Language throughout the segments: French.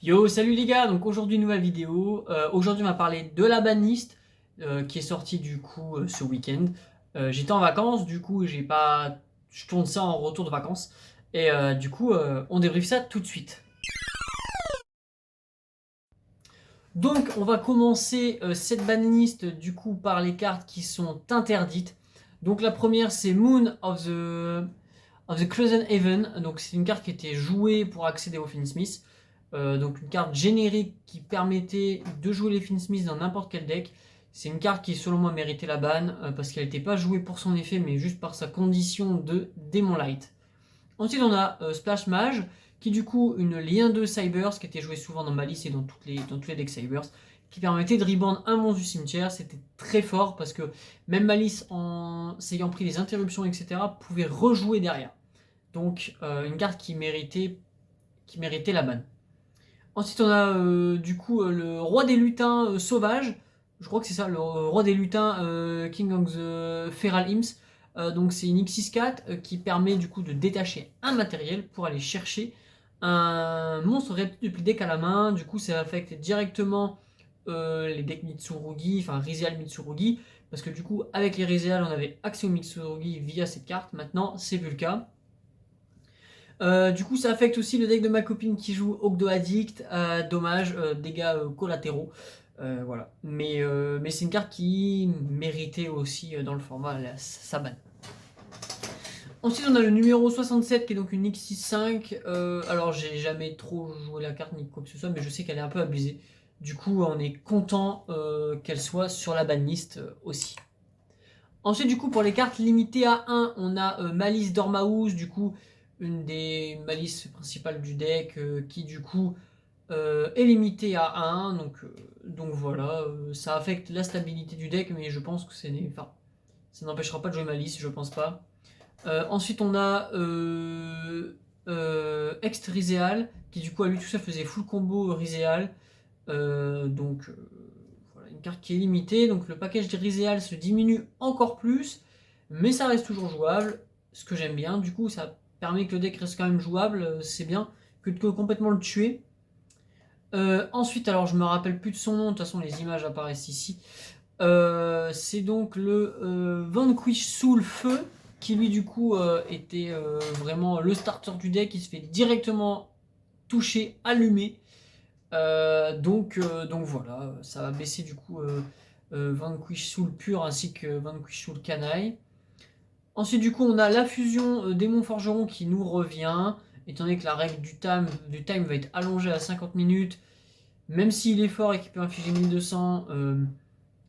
Yo, salut les gars, donc aujourd'hui nouvelle vidéo. Aujourd'hui on va parler de la banlist qui est sortie du coup ce week-end. J'étais en vacances, du coup j'ai pas, je tourne ça en retour de vacances et du coup on débriefe ça tout de suite. Donc on va commencer cette banlist du coup par les cartes qui sont interdites. Donc la première c'est Moon of the Crescent Haven. Donc c'est une carte qui était jouée pour accéder au Finsmith. Donc une carte générique qui permettait de jouer les Finsmith dans n'importe quel deck. C'est une carte qui selon moi méritait la ban parce qu'elle n'était pas jouée pour son effet mais juste par sa condition de démon light. Ensuite on a Splash Mage qui du coup une lien de Cybers qui était jouée souvent dans Malice et dans tous les decks Cybers qui permettait de reborn un monstre du cimetière. C'était très fort parce que même Malice en s'ayant pris les interruptions etc pouvait rejouer derrière. Donc une carte qui méritait la ban. Ensuite, on a du coup le roi des lutins sauvage. Je crois que c'est ça, le roi des lutins King of the Feral Imps. Donc c'est une X64 qui permet du coup de détacher un matériel pour aller chercher un monstre reptile depuis le deck à la main. Du coup, ça affecte directement les decks Mitsurugi, enfin Rizeal Mitsurugi. Parce que du coup, avec les Rizeal, on avait accès au Mitsurugi via cette carte. Maintenant, c'est plus le cas. Du coup, ça affecte aussi le deck de ma copine qui joue Ogdo Addict. Dommage, dégâts collatéraux. Voilà. Mais c'est une carte qui méritait aussi dans le format sa ban. Ensuite, on a le numéro 67 qui est donc une X65. Alors, j'ai jamais trop joué la carte ni quoi que ce soit, mais je sais qu'elle est un peu abusée. Du coup, on est content qu'elle soit sur la banlist aussi. Ensuite, du coup, pour les cartes limitées à 1, on a Malice Dormaus, du coup, une des malices principales du deck, qui du coup est limitée à 1. Donc voilà, ça affecte la stabilité du deck, mais je pense que enfin, ça n'empêchera pas de jouer Malice, je pense pas. Ensuite, on a Ext Rizeal, qui du coup à lui tout seul faisait full combo Rizeal. Voilà, une carte qui est limitée. Donc le package de Rizeal se diminue encore plus, mais ça reste toujours jouable, ce que j'aime bien. Du coup, ça permet que le deck reste quand même jouable, c'est bien, que de complètement le tuer. Ensuite, alors je me rappelle plus de son nom, de toute façon les images apparaissent ici. C'est donc le Vanquish Soul Feu, qui lui du coup était vraiment le starter du deck, il se fait directement toucher, allumer. Donc voilà, ça va baisser du coup Vanquish Soul pur ainsi que Vanquish Soul canaille. Ensuite du coup on a la fusion démon forgeron qui nous revient, étant donné que la règle du time va être allongée à 50 minutes, même s'il est fort et qu'il peut infliger 1200,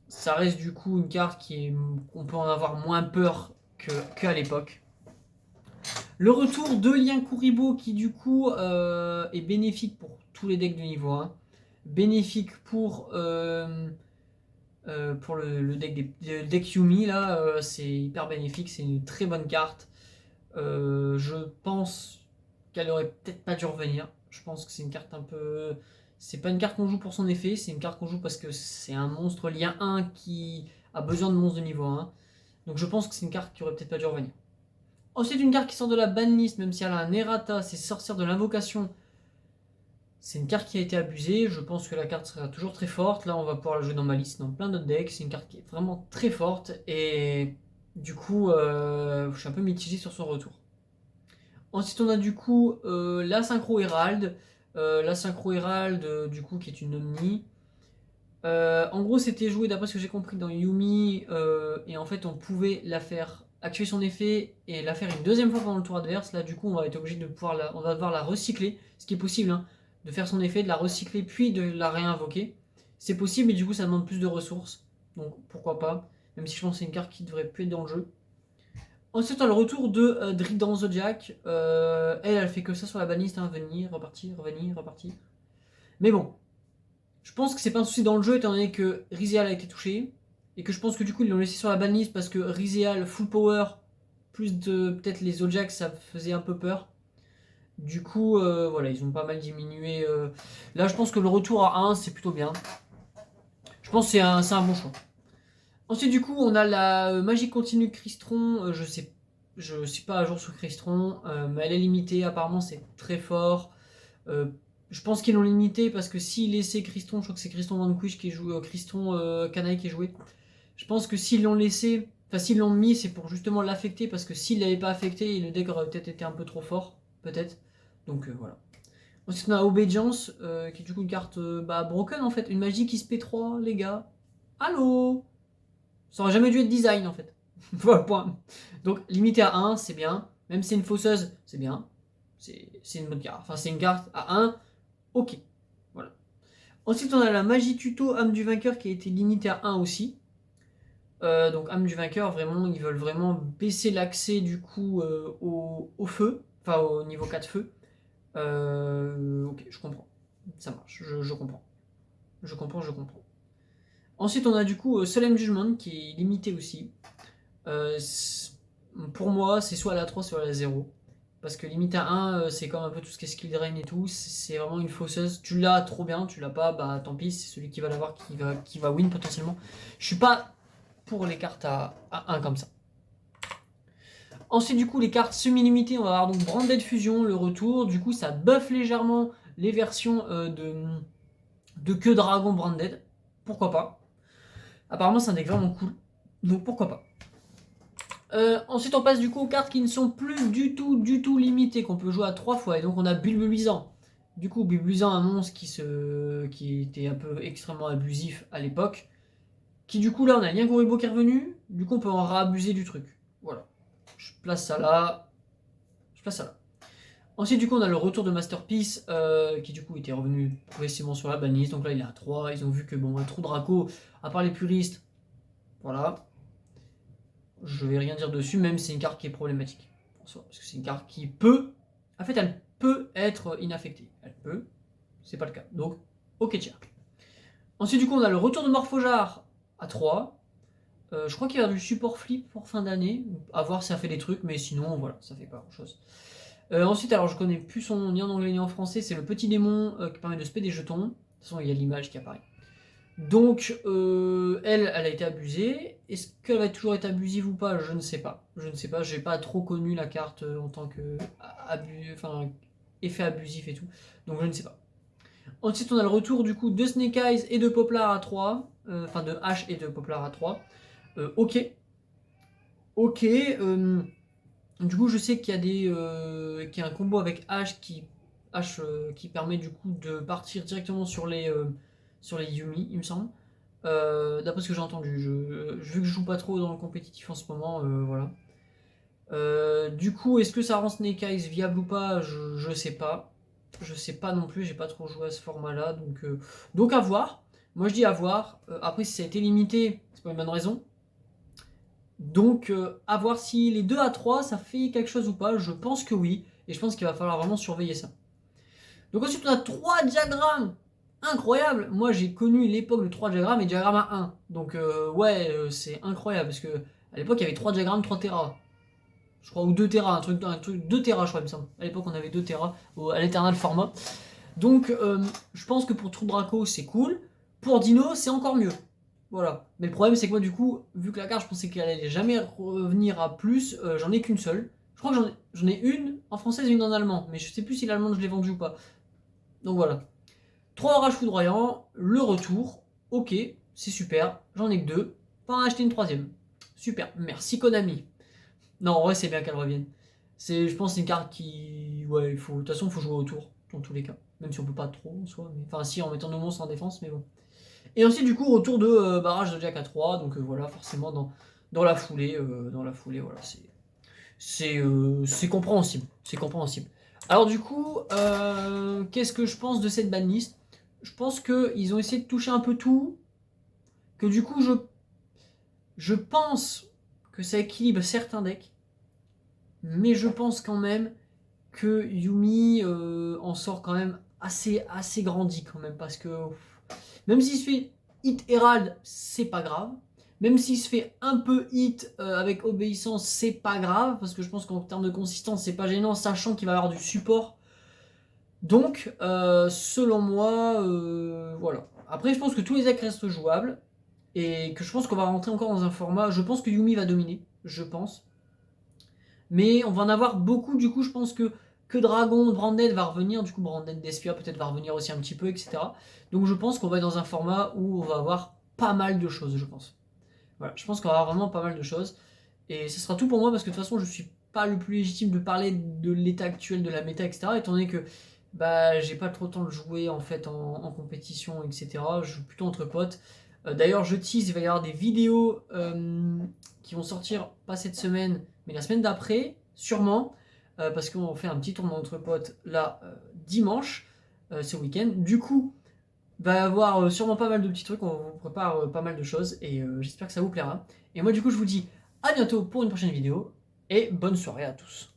ça reste du coup une carte qu'on peut en avoir moins peur qu'à l'époque. Le retour de Lien Kuribo qui du coup est bénéfique pour tous les decks de niveau 1. Bénéfique pour le deck Yumi là, c'est hyper bénéfique, c'est une très bonne carte. Je pense qu'elle aurait peut-être pas dû revenir. Je pense que c'est une carte un peu. C'est pas une carte qu'on joue pour son effet, c'est une carte qu'on joue parce que c'est un monstre lien 1 qui a besoin de monstres de niveau 1. Donc je pense que c'est une carte qui aurait peut-être pas dû revenir. Ensuite, une carte qui sort de la banlist, même si elle a un errata, c'est Sorcière de l'invocation. C'est une carte qui a été abusée. Je pense que la carte sera toujours très forte. Là, on va pouvoir la jouer dans ma liste, dans plein d'autres decks. C'est une carte qui est vraiment très forte. Et du coup, je suis un peu mitigé sur son retour. Ensuite, on a du coup la Synchro Herald. La Synchro Herald, du coup, qui est une Omni. En gros, c'était joué, d'après ce que j'ai compris, dans Yumi. Et en fait, on pouvait la faire activer son effet et la faire une deuxième fois pendant le tour adverse. Là, du coup, on va être obligé de on va devoir la recycler, ce qui est possible, hein, de faire son effet, de la recycler, puis de la réinvoquer. C'est possible, mais du coup, ça demande plus de ressources. Donc, pourquoi pas. Même si je pense que c'est une carte qui devrait plus être dans le jeu. Ensuite, on a le retour de Drit dans Zodiac. Elle fait que ça sur la banlist, hein, venir, repartir, revenir, repartir. Mais bon, je pense que c'est pas un souci dans le jeu, étant donné que Rizeal a été touché. Et que je pense que du coup, ils l'ont laissé sur la banlist parce que Rizeal, full power, plus de peut-être les Zodiacs, ça faisait un peu peur. Du coup, voilà, ils ont pas mal diminué. Là, je pense que le retour à 1, c'est plutôt bien. Je pense que c'est un bon choix. Ensuite, du coup, on a la magie continue Crystron. Je suis pas à jour sur Crystron, mais elle est limitée. Apparemment, c'est très fort. Je pense qu'ils l'ont limité parce que s'ils laissaient Criston, je crois que c'est Criston Vanquish qui joue, Criston Canaille qui est joué. Je pense que s'ils l'ont laissé, enfin s'ils l'ont mis, c'est pour justement l'affecter parce que s'ils l'avaient pas affecté, le deck aurait peut-être été un peu trop fort, peut-être. Donc voilà. Ensuite on a Obedience, qui est du coup une carte broken en fait, une magie qui se P3, les gars. Allô. Ça aurait jamais dû être design en fait. Voilà, point. Donc limité à 1, c'est bien. Même si c'est une fausseuse, c'est bien. C'est une bonne carte. Enfin, c'est une carte à 1, ok. Voilà. Ensuite, on a la magie tuto âme du vainqueur qui a été limitée à 1 aussi. Donc âme du vainqueur, vraiment, ils veulent vraiment baisser l'accès du coup au feu. Enfin, au niveau 4 feu. Ok, je comprends. Ça marche, je comprends. Je comprends, je comprends. Ensuite, on a du coup Solemn Judgment qui est limité aussi. Pour moi, c'est soit à la 3, soit à la 0. Parce que limite à 1, c'est comme un peu tout ce qui est skill drain et tout. C'est vraiment une fausseuse. Tu l'as trop bien, tu l'as pas, bah tant pis, c'est celui qui va l'avoir qui va win potentiellement. Je suis pas pour les cartes à 1 comme ça. Ensuite, du coup, les cartes semi-limitées, on va avoir donc Branded Fusion, le retour. Du coup, ça buff légèrement les versions de que Dragon Branded. Pourquoi pas. Apparemment, c'est un deck vraiment cool. Donc pourquoi pas. Ensuite, on passe du coup aux cartes qui ne sont plus du tout limitées, qu'on peut jouer à 3 fois. Et donc, on a Bulbeluisant. Du coup, Bulbeluisant, un monstre qui était un peu extrêmement abusif à l'époque. Qui, du coup, là, on a Liangoribo qui est revenu. Du coup, on peut en réabuser du truc. Voilà. Je place ça là. Je place ça là. Ensuite, du coup, on a le retour de Masterpiece, qui, du coup, était revenu progressivement sur la banlist. Donc là, il est à 3. Ils ont vu que, bon, un trou Draco, à part les puristes, voilà. Je vais rien dire dessus, même si c'est une carte qui est problématique. Parce que c'est une carte qui peut... En fait, elle peut être inaffectée. Elle peut. C'est pas le cas. Donc, ok, tiens. Ensuite, du coup, on a le retour de Morphojar à 3. Je crois qu'il y a du support flip pour fin d'année. À voir si ça fait des trucs, mais sinon, voilà, ça fait pas grand-chose. Ensuite, alors je connais plus son nom ni en anglais ni en français. C'est le petit démon qui permet de spé des jetons. De toute façon, il y a l'image qui apparaît. Donc, elle a été abusée. Est-ce qu'elle va toujours être abusive ou pas? Je ne sais pas. Je ne sais pas. J'ai pas trop connu la carte en tant que effet abusif et tout. Donc, je ne sais pas. Ensuite, on a le retour du coup de Snake Eyes et de Poplar à 3. Enfin, de H et de Poplar à 3. Ok. Ok. Du coup, je sais qu'il y a qu'il y a un combo avec H qui permet du coup de partir directement sur les Yumi, il me semble. D'après ce que j'ai entendu, vu que je joue pas trop dans le compétitif en ce moment, voilà. Du coup, est-ce que ça rend Snake Eyes viable ou pas? Je sais pas. Je sais pas non plus, j'ai pas trop joué à ce format-là, donc à voir. Moi je dis à voir. Après, si ça a été limité, c'est pas une bonne raison. Donc à voir si les 2 à 3 ça fait quelque chose ou pas. Je pense que oui. Et je pense qu'il va falloir vraiment surveiller ça. Donc ensuite on a 3 diagrammes. Incroyable. Moi j'ai connu l'époque de 3 diagrammes et diagrammes à 1. Donc c'est incroyable parce que à l'époque il y avait 3 diagrammes, 3 Tera. Je crois, ou 2 Tera, un truc 2 Tera je crois il me semble. À l'époque on avait 2 Tera à l'éternel format. Donc je pense que pour True Draco c'est cool. Pour Dino c'est encore mieux. Voilà. Mais le problème, c'est que moi, du coup, vu que la carte, je pensais qu'elle allait jamais revenir à plus, j'en ai qu'une seule. Je crois que j'en ai une en française et une en allemand. Mais je sais plus si l'allemande, je l'ai vendue ou pas. Donc voilà. 3 orages foudroyants, le retour. Ok, c'est super. J'en ai que 2. Pas en acheter une troisième. Super. Merci Konami. Non, en vrai, c'est bien qu'elle revienne. Je pense que c'est une carte qui... Ouais, de toute façon, il faut jouer autour, dans tous les cas. Même si on peut pas trop, en soi. Enfin, si, en mettant nos monstres en défense, mais bon. Et ensuite, du coup, retour de barrage de Jack à 3. Donc voilà, forcément, dans la foulée, voilà, c'est compréhensible. C'est compréhensible. Alors du coup, qu'est-ce que je pense de cette banlist? Je pense qu'ils ont essayé de toucher un peu tout. Que du coup, je pense que ça équilibre certains decks. Mais je pense quand même que Yumi en sort quand même assez grandi quand même. Parce que même s'il se fait hit Herald, c'est pas grave. Même s'il se fait un peu hit avec obéissance, c'est pas grave. Parce que je pense qu'en termes de consistance, c'est pas gênant, sachant qu'il va avoir du support. Donc, selon moi, voilà. Après, je pense que tous les decks restent jouables. Et que je pense qu'on va rentrer encore dans un format. Je pense que Yumi va dominer. Je pense. Mais on va en avoir beaucoup. Du coup, je pense que que Dragon, Branded va revenir, du coup Branded Despia peut-être va revenir aussi un petit peu, etc. Donc je pense qu'on va être dans un format où on va avoir pas mal de choses, je pense. Voilà, je pense qu'on va avoir vraiment pas mal de choses. Et ce sera tout pour moi parce que de toute façon je suis pas le plus légitime de parler de l'état actuel de la méta, etc. Étant donné que bah j'ai pas trop le temps de jouer en fait en compétition, etc. Je joue plutôt entre potes. D'ailleurs je tease, il va y avoir des vidéos qui vont sortir pas cette semaine, mais la semaine d'après, sûrement, parce qu'on fait un petit tournoi entre potes là dimanche, ce week-end. Du coup, va y avoir sûrement pas mal de petits trucs, on vous prépare pas mal de choses et j'espère que ça vous plaira. Et moi du coup je vous dis à bientôt pour une prochaine vidéo et bonne soirée à tous.